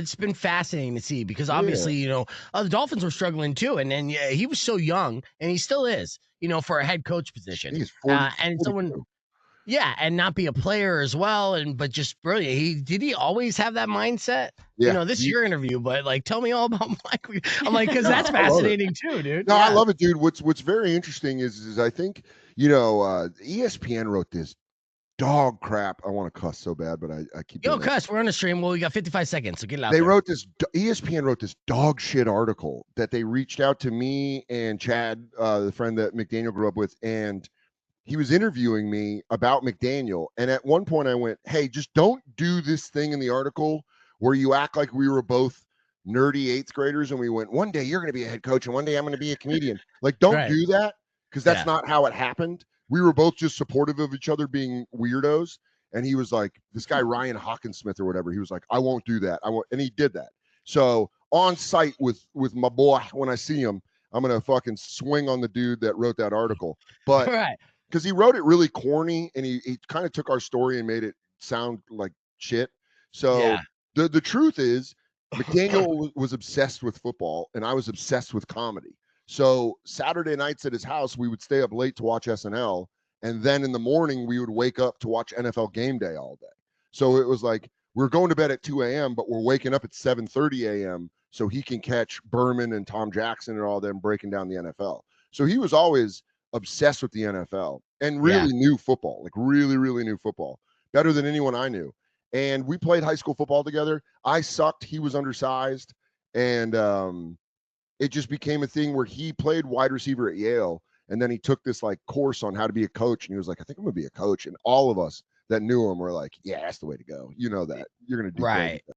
It's been fascinating to see because Yeah, obviously, the Dolphins were struggling too. And then yeah, he was so young and he still is, for a head coach position. he's 40, And someone, 42. yeah, and not be a player as well. But just brilliant. Did he always have that mindset? Yeah, This is your interview, but like, tell me all about Mike. I'm like, because no, that's I love it. fascinating too, dude. No, I Yeah. love it, dude. What's very interesting is I think, ESPN wrote this dog crap. I want to cuss so bad, but I keep Yo, doing it. cuss, we're on the stream. Well, we got 55 seconds, so get it out They there. wrote this ESPN wrote this dog shit article that they reached out to me and Chad, the friend that McDaniel grew up with, and he was interviewing me about McDaniel. And at one point I went, hey, just don't do this thing in the article where you act like we were both nerdy eighth graders and we went, one day you're going to be a head coach and one day I'm going to be a comedian. Like, don't Right. do that, because that's Yeah. not how it happened. We were both just supportive of each other being weirdos. And he was like, this guy, Ryan Hawkinsmith or whatever, he was like, I won't do that. And he did that. So on site with my boy, when I see him, I'm going to fucking swing on the dude that wrote that article. But Right. because he wrote it really corny and he kind of took our story and made it sound like shit. So Yeah. the truth is, McDaniel was obsessed with football and I was obsessed with comedy. So Saturday nights at his house, we would stay up late to watch SNL, and then in the morning we would wake up to watch NFL Game Day all day. So it was like we're going to bed at 2 a.m., but we're waking up at 7:30 a.m. so he can catch Berman and Tom Jackson and all them breaking down the NFL. So he was always obsessed with the NFL and Yeah. really knew football, like really, really knew football better than anyone I knew. And we played high school football together. I sucked. He was undersized. And it just became a thing where he played wide receiver at Yale. And then he took this like course on how to be a coach. And he was like, I think I'm going to be a coach. And all of us that knew him were like, yeah, that's the way to go. You know that. You're going to do great. Right.